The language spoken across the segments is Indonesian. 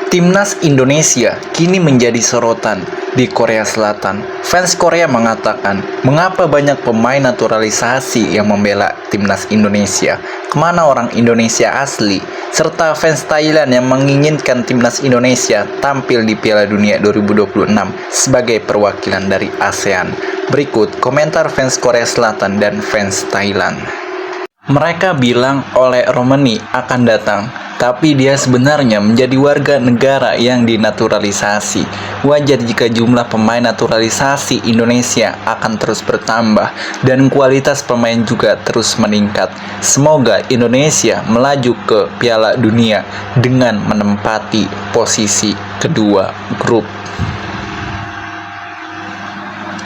Timnas Indonesia kini menjadi sorotan di Korea Selatan. Fans Korea mengatakan, mengapa banyak pemain naturalisasi yang membela Timnas Indonesia? Kemana orang Indonesia asli? Serta fans Thailand yang menginginkan Timnas Indonesia tampil di Piala Dunia 2026 sebagai perwakilan dari ASEAN. Berikut komentar fans Korea Selatan dan fans Thailand. Mereka bilang oleh Romani akan datang, tapi dia sebenarnya menjadi warga negara yang dinaturalisasi. Wajar jika jumlah pemain naturalisasi Indonesia akan terus bertambah dan kualitas pemain juga terus meningkat. Semoga Indonesia melaju ke Piala Dunia dengan menempati posisi kedua grup.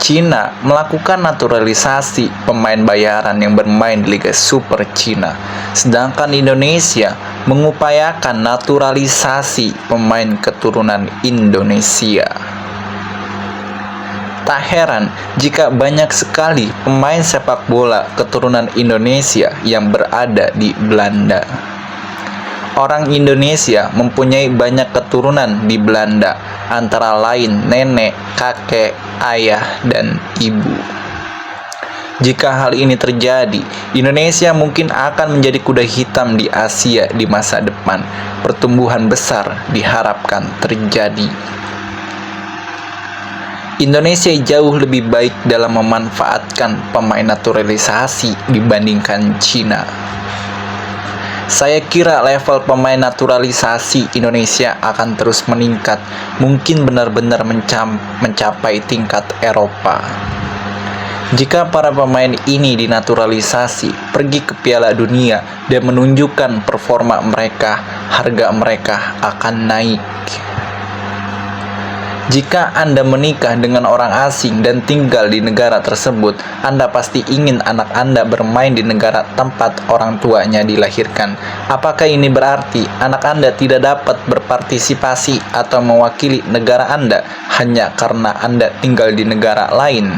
Cina melakukan naturalisasi pemain bayaran yang bermain di Liga Super Cina, sedangkan Indonesia mengupayakan naturalisasi pemain keturunan Indonesia. Tak heran jika banyak sekali pemain sepak bola keturunan Indonesia yang berada di Belanda. Orang Indonesia mempunyai banyak keturunan di Belanda, antara lain nenek, kakek, ayah, dan ibu. Jika hal ini terjadi, Indonesia mungkin akan menjadi kuda hitam di Asia di masa depan. Pertumbuhan besar diharapkan terjadi. Indonesia jauh lebih baik dalam memanfaatkan pemain naturalisasi dibandingkan Cina. Saya kira level pemain naturalisasi Indonesia akan terus meningkat, mungkin benar-benar mencapai tingkat Eropa. Jika para pemain ini dinaturalisasi, pergi ke Piala Dunia dan menunjukkan performa mereka, harga mereka akan naik. Jika Anda menikah dengan orang asing dan tinggal di negara tersebut, Anda pasti ingin anak Anda bermain di negara tempat orang tuanya dilahirkan. Apakah ini berarti anak Anda tidak dapat berpartisipasi atau mewakili negara Anda hanya karena Anda tinggal di negara lain?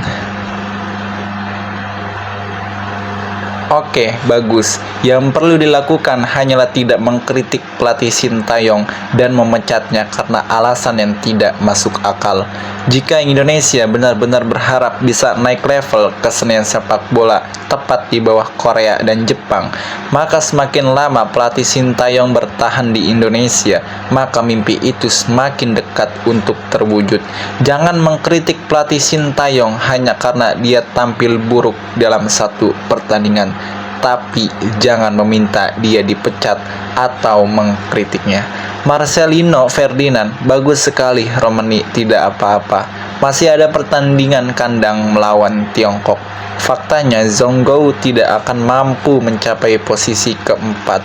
Oke, bagus. Yang perlu dilakukan hanyalah tidak mengkritik pelatih Sintayong dan memecatnya karena alasan yang tidak masuk akal. Jika Indonesia benar-benar berharap bisa naik level kesenian sepak bola tepat di bawah Korea dan Jepang, maka semakin lama pelatih Sintayong bertahan di Indonesia, maka mimpi itu semakin dekat untuk terwujud. Jangan mengkritik pelatih Sintayong hanya karena dia tampil buruk dalam satu pertandingan, tapi jangan meminta dia dipecat atau mengkritiknya. Marcelino Ferdinand, bagus sekali. Romani tidak apa-apa. Masih ada pertandingan kandang melawan Tiongkok. Faktanya Zonggou tidak akan mampu mencapai posisi keempat.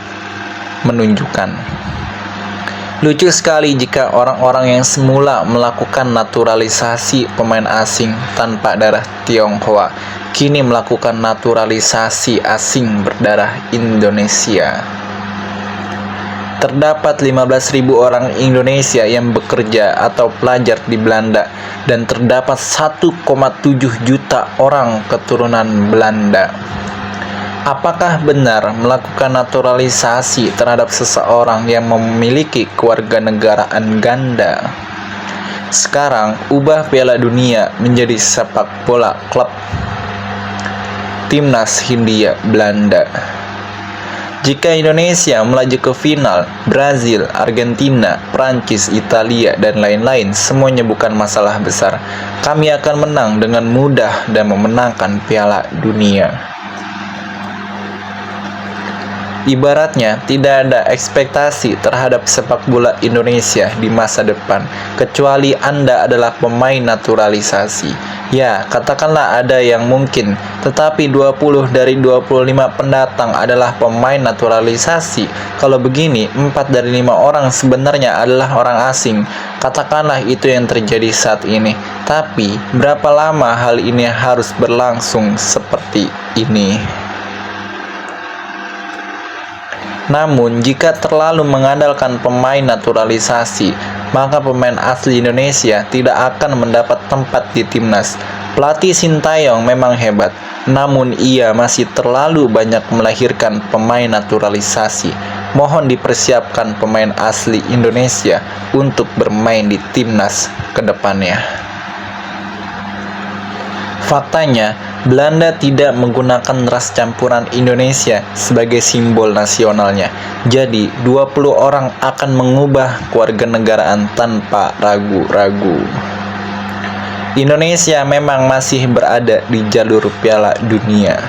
Menunjukkan lucu sekali jika orang-orang yang semula melakukan naturalisasi pemain asing tanpa darah Tionghoa kini melakukan naturalisasi asing berdarah Indonesia. Terdapat 15.000 orang Indonesia yang bekerja atau pelajar di Belanda dan terdapat 1,7 juta orang keturunan Belanda. Apakah benar melakukan naturalisasi terhadap seseorang yang memiliki kewarganegaraan ganda? Sekarang, ubah Piala Dunia menjadi sepak bola klub. Timnas Hindia Belanda. Jika Indonesia melaju ke final, Brazil, Argentina, Prancis, Italia, dan lain-lain semuanya bukan masalah besar. Kami akan menang dengan mudah dan memenangkan Piala Dunia. Ibaratnya, tidak ada ekspektasi terhadap sepak bola Indonesia di masa depan, kecuali Anda adalah pemain naturalisasi. Ya, katakanlah ada yang mungkin, tetapi 20 dari 25 pendatang adalah pemain naturalisasi. Kalau begini, 4 dari 5 orang sebenarnya adalah orang asing. Katakanlah itu yang terjadi saat ini. Tapi, berapa lama hal ini harus berlangsung seperti ini? Namun, jika terlalu mengandalkan pemain naturalisasi, maka pemain asli Indonesia tidak akan mendapat tempat di timnas. Pelatih Sintayong memang hebat, namun ia masih terlalu banyak melahirkan pemain naturalisasi. Mohon dipersiapkan pemain asli Indonesia untuk bermain di timnas ke depannya. Faktanya, Belanda tidak menggunakan ras campuran Indonesia sebagai simbol nasionalnya. Jadi, 20 orang akan mengubah kewarganegaraan tanpa ragu-ragu. Indonesia memang masih berada di jalur Piala Dunia.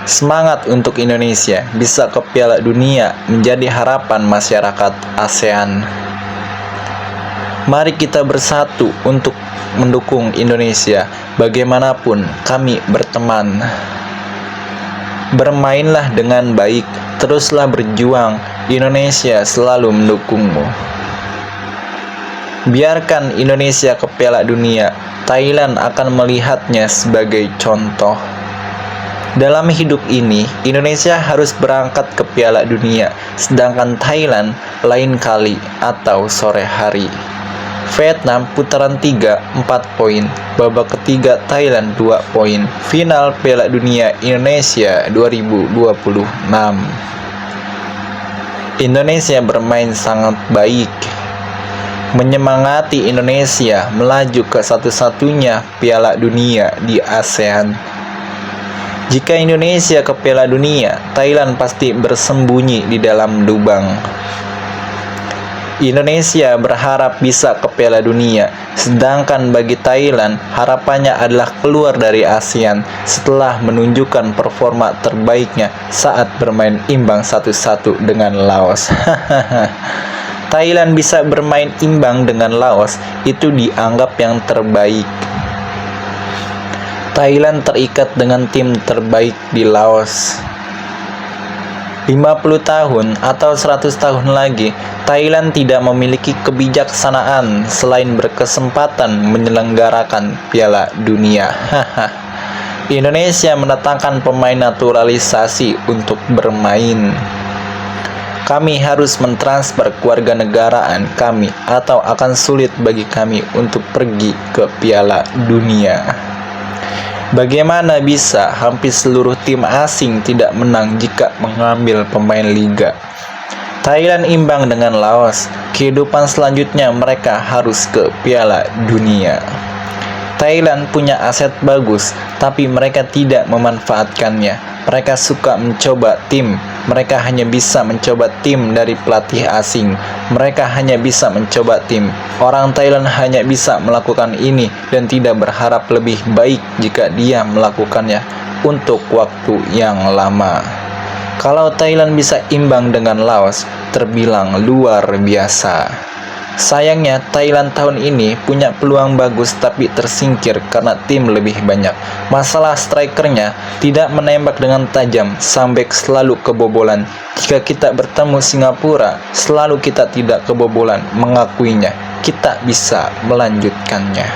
Semangat untuk Indonesia bisa ke Piala Dunia menjadi harapan masyarakat ASEAN. Mari kita bersatu untuk mendukung Indonesia. Bagaimanapun kami berteman. Bermainlah dengan baik, teruslah berjuang. Indonesia selalu mendukungmu. Biarkan Indonesia ke Piala Dunia. Thailand akan melihatnya sebagai contoh. Dalam hidup ini, Indonesia harus berangkat ke Piala Dunia, sedangkan Thailand lain kali atau sore hari. Vietnam putaran 3 4 poin, babak ketiga Thailand 2 poin, final Piala Dunia Indonesia 2026. Indonesia bermain sangat baik, menyemangati Indonesia melaju ke satu-satunya Piala Dunia di ASEAN. Jika Indonesia ke Piala Dunia, Thailand pasti bersembunyi di dalam lubang. Indonesia berharap bisa ke Piala Dunia, sedangkan bagi Thailand harapannya adalah keluar dari ASEAN setelah menunjukkan performa terbaiknya saat bermain imbang 1-1 dengan Laos. Thailand bisa bermain imbang dengan Laos, itu dianggap yang terbaik. Thailand terikat dengan tim terbaik di Laos. 50 tahun atau 100 tahun lagi, Thailand tidak memiliki kebijaksanaan selain berkesempatan menyelenggarakan Piala Dunia. Indonesia mendatangkan pemain naturalisasi untuk bermain. Kami harus mentransfer kewarganegaraan kami atau akan sulit bagi kami untuk pergi ke Piala Dunia. Bagaimana bisa hampir seluruh tim asing tidak menang jika mengambil pemain liga? Thailand imbang dengan Laos. Kehidupan selanjutnya mereka harus ke Piala Dunia. Thailand punya aset bagus, tapi mereka tidak memanfaatkannya. Mereka suka mencoba tim. Mereka hanya bisa mencoba tim dari pelatih asing. Mereka hanya bisa mencoba tim. Orang Thailand hanya bisa melakukan ini dan tidak berharap lebih baik jika dia melakukannya untuk waktu yang lama. Kalau Thailand bisa imbang dengan Laos, terbilang luar biasa. Sayangnya Thailand tahun ini punya peluang bagus tapi tersingkir karena tim lebih banyak. Masalah strikernya tidak menembak dengan tajam, comeback selalu kebobolan. Jika kita bertemu Singapura, selalu kita tidak kebobolan, mengakuinya. Kita bisa melanjutkannya.